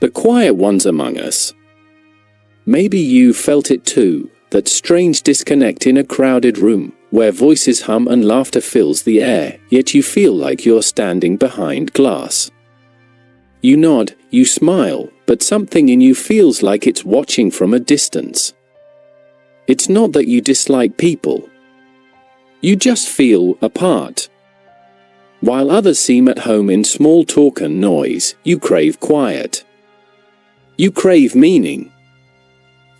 The quiet ones among us. Maybe you felt it too, that strange disconnect in a crowded room, where voices hum and laughter fills the air, yet you feel like you're standing behind glass. You nod, you smile, but something in you feels like it's watching from a distance. It's not that you dislike people. You just feel apart. While others seem at home in small talk and noise, you crave quiet. You crave meaning.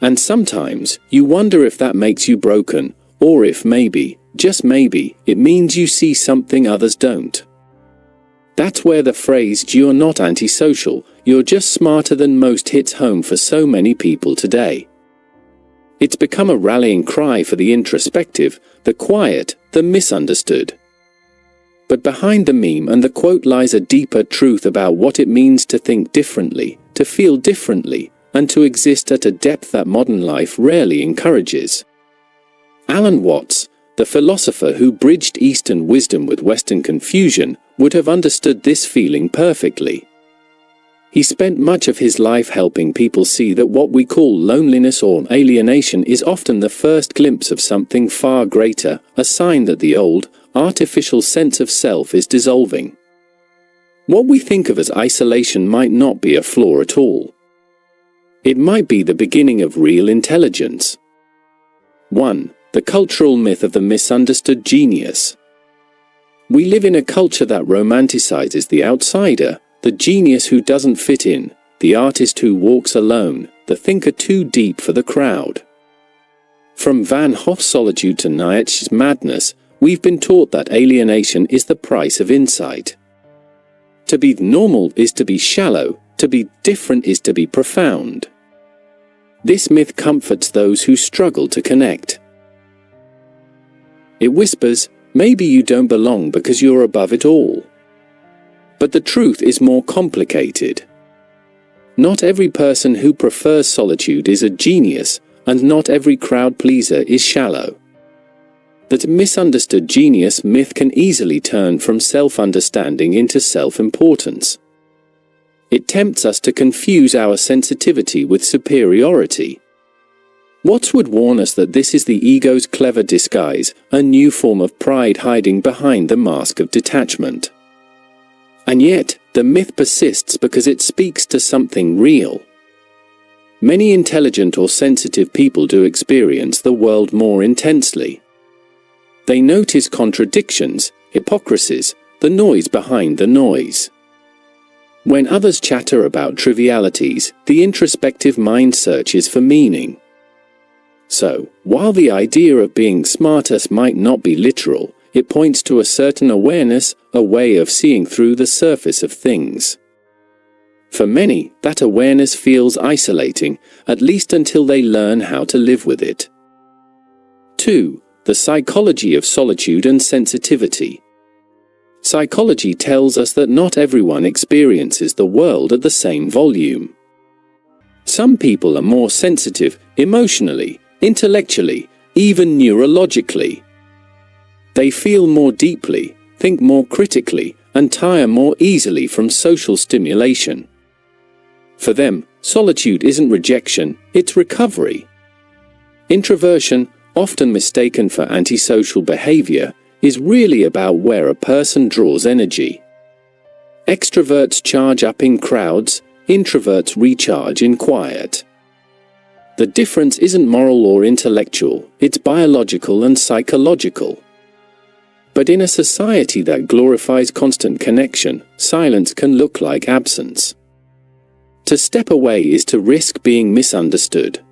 And sometimes, you wonder if that makes you broken, or if maybe, just maybe, it means you see something others don't. That's where the phrase "you're not antisocial, you're just smarter than most" hits home for so many people today. It's become a rallying cry for the introspective, the quiet, the misunderstood. But behind the meme and the quote lies a deeper truth about what it means to think differently, to feel differently, and to exist at a depth that modern life rarely encourages. Alan Watts, the philosopher who bridged Eastern wisdom with Western confusion, would have understood this feeling perfectly. He spent much of his life helping people see that what we call loneliness or alienation is often the first glimpse of something far greater, a sign that the old, artificial sense of self is dissolving. What we think of as isolation might not be a flaw at all. It might be the beginning of real intelligence. 1. The cultural myth of the misunderstood genius. We live in a culture that romanticizes the outsider, the genius who doesn't fit in, the artist who walks alone, the thinker too deep for the crowd. From Van Gogh's Solitude to Nietzsche's madness, we've been taught that alienation is the price of insight. To be normal is to be shallow, to be different is to be profound. This myth comforts those who struggle to connect. It whispers, maybe you don't belong because you're above it all. But the truth is more complicated. Not every person who prefers solitude is a genius, and not every crowd pleaser is shallow. That misunderstood genius myth can easily turn from self-understanding into self-importance. It tempts us to confuse our sensitivity with superiority. Watts would warn us that this is the ego's clever disguise, a new form of pride hiding behind the mask of detachment. And yet, the myth persists because it speaks to something real. Many intelligent or sensitive people do experience the world more intensely. They notice contradictions, hypocrisies, the noise behind the noise. When others chatter about trivialities, the introspective mind searches for meaning. So, while the idea of being smarter might not be literal, it points to a certain awareness, a way of seeing through the surface of things. For many, that awareness feels isolating, at least until they learn how to live with it. 2. The psychology of solitude and sensitivity. Psychology tells us that not everyone experiences the world at the same volume. Some people are more sensitive, emotionally, intellectually, even neurologically. They feel more deeply, think more critically, and tire more easily from social stimulation. For them, solitude isn't rejection, it's recovery. Introversion, often mistaken for antisocial behavior, is really about where a person draws energy. Extroverts charge up in crowds, introverts recharge in quiet. The difference isn't moral or intellectual, it's biological and psychological. But in a society that glorifies constant connection, silence can look like absence. To step away is to risk being misunderstood.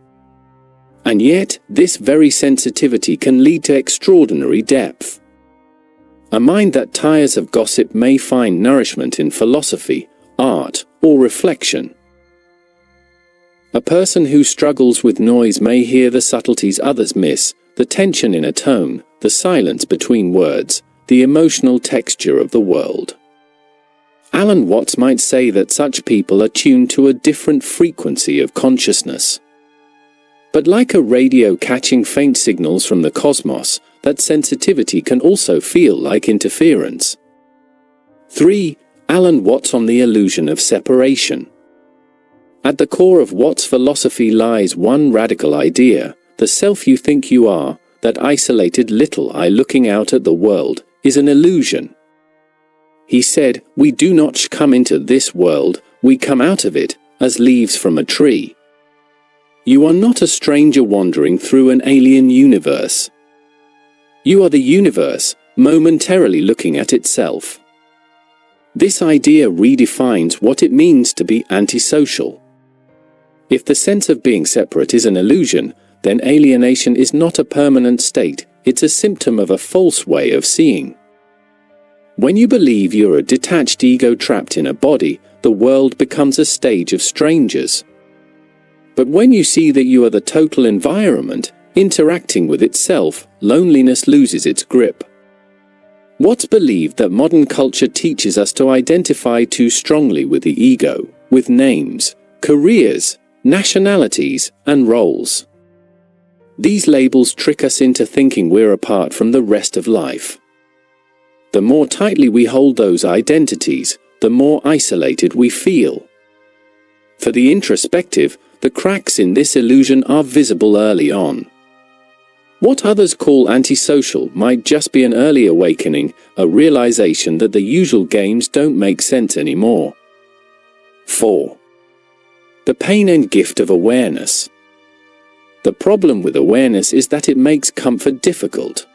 And yet, this very sensitivity can lead to extraordinary depth. A mind that tires of gossip may find nourishment in philosophy, art, or reflection. A person who struggles with noise may hear the subtleties others miss, the tension in a tone, the silence between words, the emotional texture of the world. Alan Watts might say that such people are tuned to a different frequency of consciousness. But like a radio catching faint signals from the cosmos, that sensitivity can also feel like interference. 3. Alan Watts on the illusion of separation. At the core of Watt's philosophy lies one radical idea: the self you think you are, that isolated little I looking out at the world, is an illusion. He said, "We do not come into this world, we come out of it, as leaves from a tree." You are not a stranger wandering through an alien universe. You are the universe, momentarily looking at itself. This idea redefines what it means to be antisocial. If the sense of being separate is an illusion, then alienation is not a permanent state, it's a symptom of a false way of seeing. When you believe you're a detached ego trapped in a body, the world becomes a stage of strangers. But when you see that you are the total environment, interacting with itself, loneliness loses its grip. What's believed that modern culture teaches us to identify too strongly with the ego, with names, careers, nationalities, and roles. These labels trick us into thinking we're apart from the rest of life. The more tightly we hold those identities, the more isolated we feel. For the introspective, the cracks in this illusion are visible early on. What others call antisocial might just be an early awakening, a realization that the usual games don't make sense anymore. 4. The pain and gift of awareness. The problem with awareness is that it makes comfort difficult.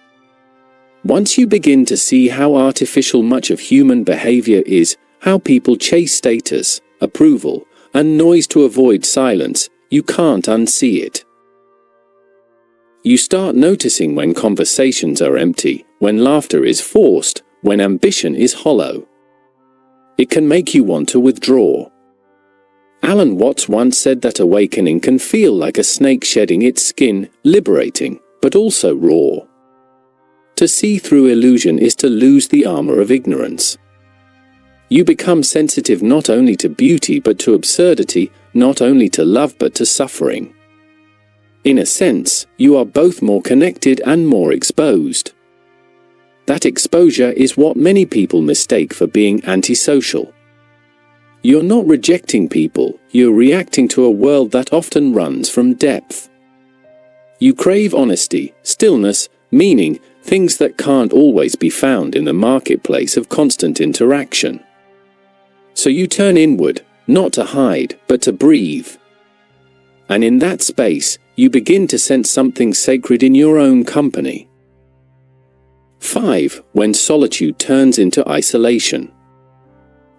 Once you begin to see how artificial much of human behavior is, how people chase status, approval, and noise to avoid silence, you can't unsee it. You start noticing when conversations are empty, when laughter is forced, when ambition is hollow. It can make you want to withdraw. Alan Watts once said that awakening can feel like a snake shedding its skin, liberating, but also raw. To see through illusion is to lose the armor of ignorance. You become sensitive not only to beauty but to absurdity, not only to love but to suffering. In a sense, you are both more connected and more exposed. That exposure is what many people mistake for being antisocial. You're not rejecting people, you're reacting to a world that often runs from depth. You crave honesty, stillness, meaning, things that can't always be found in the marketplace of constant interaction. So you turn inward, not to hide, but to breathe. And in that space, you begin to sense something sacred in your own company. 5. When solitude turns into isolation.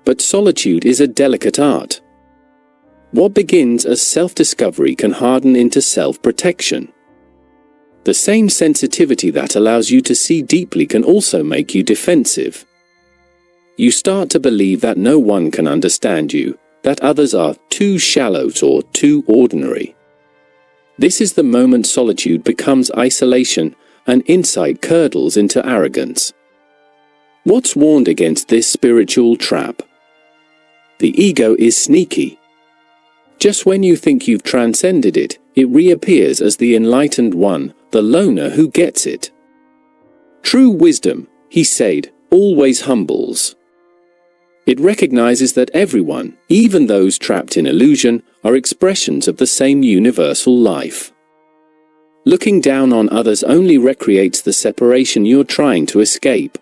But solitude is a delicate art. What begins as self-discovery can harden into self-protection. The same sensitivity that allows you to see deeply can also make you defensive. You start to believe that no one can understand you, that others are too shallow or too ordinary. This is the moment solitude becomes isolation, and insight curdles into arrogance. What's warned against this spiritual trap? The ego is sneaky. Just when you think you've transcended it, it reappears as the enlightened one, the loner who gets it. True wisdom, he said, always humbles. It recognizes that everyone, even those trapped in illusion, are expressions of the same universal life. Looking down on others only recreates the separation you're trying to escape.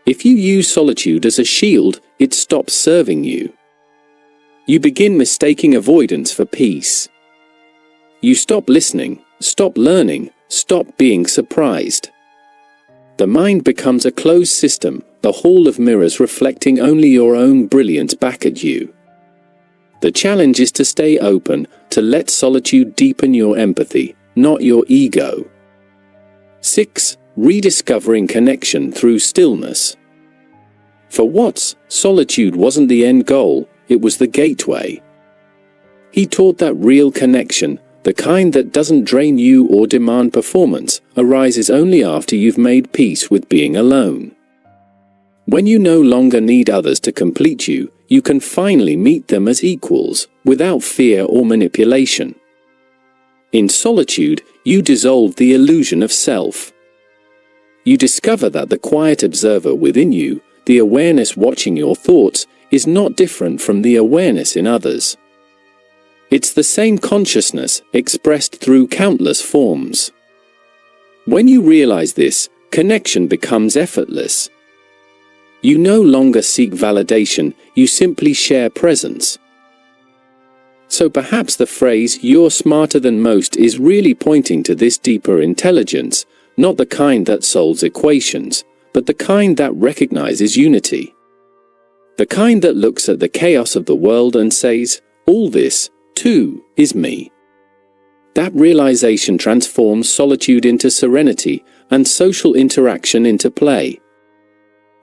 If you use solitude as a shield, it stops serving you. You begin mistaking avoidance for peace. You stop listening, stop learning, stop being surprised. The mind becomes a closed system, the hall of mirrors reflecting only your own brilliance back at you. The challenge is to stay open, to let solitude deepen your empathy, not your ego. 6. Rediscovering connection through stillness. For Watts, solitude wasn't the end goal, it was the gateway. He taught that real connection, the kind that doesn't drain you or demand performance, arises only after you've made peace with being alone. When you no longer need others to complete you, you can finally meet them as equals, without fear or manipulation. In solitude, you dissolve the illusion of self. You discover that the quiet observer within you, the awareness watching your thoughts, is not different from the awareness in others. It's the same consciousness expressed through countless forms. When you realize this, connection becomes effortless. You no longer seek validation, you simply share presence. So perhaps the phrase, "you're smarter than most," is really pointing to this deeper intelligence, not the kind that solves equations, but the kind that recognizes unity. The kind that looks at the chaos of the world and says, "all this, too, is me." That realization transforms solitude into serenity and social interaction into play.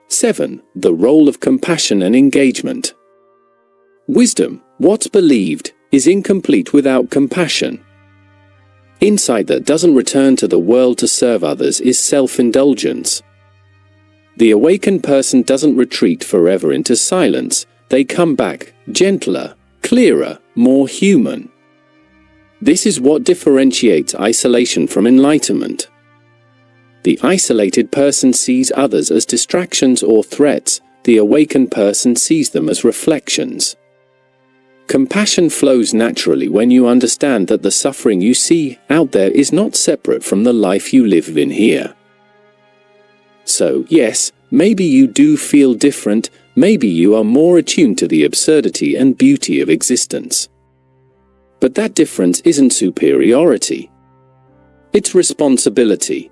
7. The role of compassion and engagement. Wisdom, what's believed, is incomplete without compassion. Insight that doesn't return to the world to serve others is self-indulgence. The awakened person doesn't retreat forever into silence, they come back, gentler, clearer, more human. This is what differentiates isolation from enlightenment. The isolated person sees others as distractions or threats, the awakened person sees them as reflections. Compassion flows naturally when you understand that the suffering you see out there is not separate from the life you live in here. So, yes, maybe you do feel different, maybe you are more attuned to the absurdity and beauty of existence. But that difference isn't superiority. It's responsibility.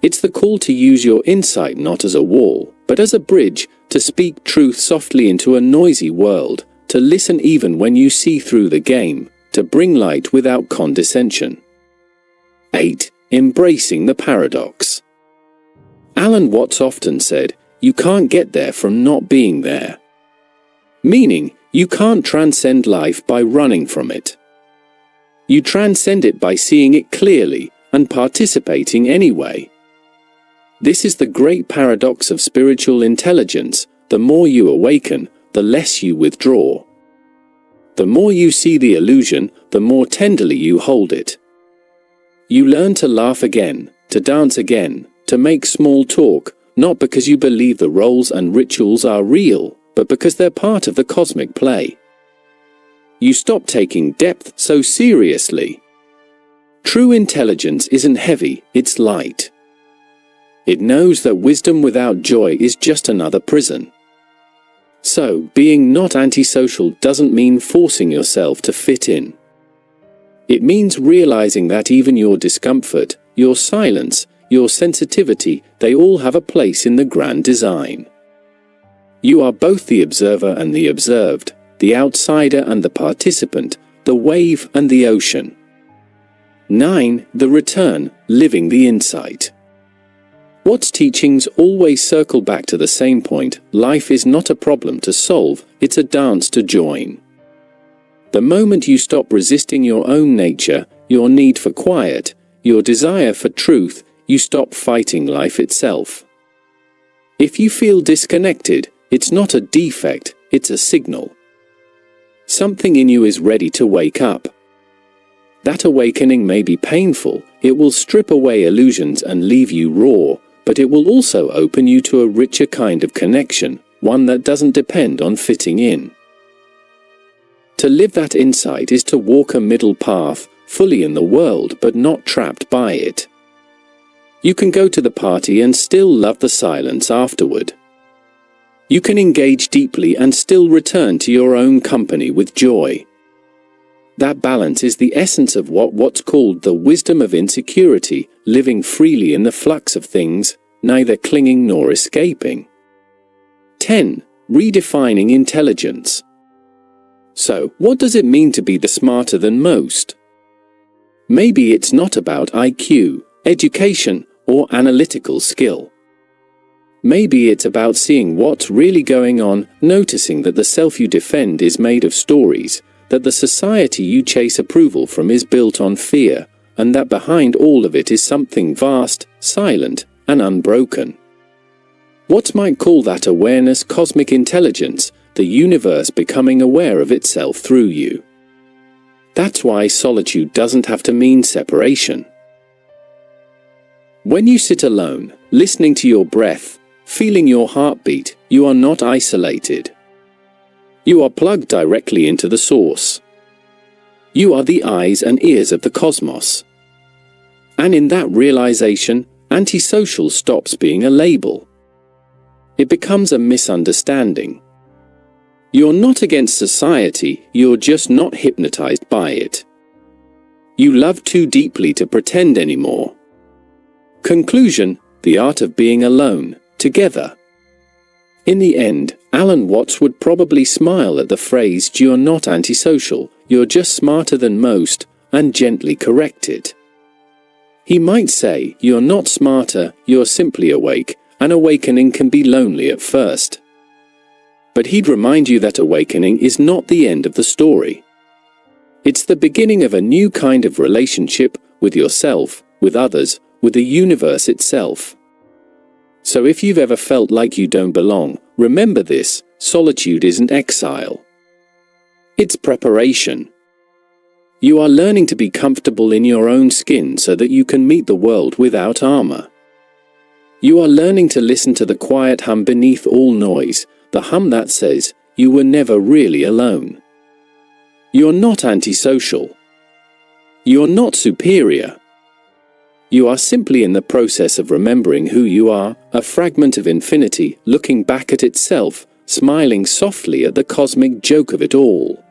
It's the call to use your insight not as a wall, but as a bridge, to speak truth softly into a noisy world, to listen even when you see through the game, to bring light without condescension. 8. Embracing the paradox. Alan Watts often said, "You can't get there from not being there." Meaning, you can't transcend life by running from it. You transcend it by seeing it clearly and participating anyway. This is the great paradox of spiritual intelligence. The more you awaken, the less you withdraw. The more you see the illusion, the more tenderly you hold it. You learn to laugh again, to dance again, to make small talk, not because you believe the roles and rituals are real, but because they're part of the cosmic play. You stop taking depth so seriously. True intelligence isn't heavy, it's light. It knows that wisdom without joy is just another prison. So, being not antisocial doesn't mean forcing yourself to fit in. It means realizing that even your discomfort, your silence, your sensitivity, they all have a place in the grand design. You are both the observer and the observed, the outsider and the participant, the wave and the ocean. 9. The return, living the insight. Watts' teachings always circle back to the same point: life is not a problem to solve, it's a dance to join. The moment you stop resisting your own nature, your need for quiet, your desire for truth, you stop fighting life itself. If you feel disconnected, it's not a defect, it's a signal. Something in you is ready to wake up. That awakening may be painful, it will strip away illusions and leave you raw, but it will also open you to a richer kind of connection, one that doesn't depend on fitting in. To live that insight is to walk a middle path, fully in the world but not trapped by it. You can go to the party and still love the silence afterward. You can engage deeply and still return to your own company with joy. That balance is the essence of what's called the wisdom of insecurity, living freely in the flux of things, neither clinging nor escaping. 10. Redefining intelligence. So, what does it mean to be the smarter than most? Maybe it's not about IQ, education, or analytical skill. Maybe it's about seeing what's really going on, noticing that the self you defend is made of stories, that the society you chase approval from is built on fear, and that behind all of it is something vast, silent, and unbroken. Watts might call that awareness cosmic intelligence, the universe becoming aware of itself through you. That's why solitude doesn't have to mean separation. When you sit alone, listening to your breath, feeling your heartbeat, you are not isolated. You are plugged directly into the source. You are the eyes and ears of the cosmos. And in that realization, antisocial stops being a label. It becomes a misunderstanding. You're not against society, you're just not hypnotized by it. You love too deeply to pretend anymore. Conclusion: the art of being alone, together. In the end, Alan Watts would probably smile at the phrase, "You're not antisocial, you're just smarter than most," and gently correct it. He might say, "You're not smarter, you're simply awake, and awakening can be lonely at first." But he'd remind you that awakening is not the end of the story. It's the beginning of a new kind of relationship with yourself, with others, with the universe itself. So if you've ever felt like you don't belong, remember this: solitude isn't exile. It's preparation. You are learning to be comfortable in your own skin so that you can meet the world without armor. You are learning to listen to the quiet hum beneath all noise, the hum that says, you were never really alone. You're not antisocial. You're not superior. You are simply in the process of remembering who you are, a fragment of infinity looking back at itself, smiling softly at the cosmic joke of it all.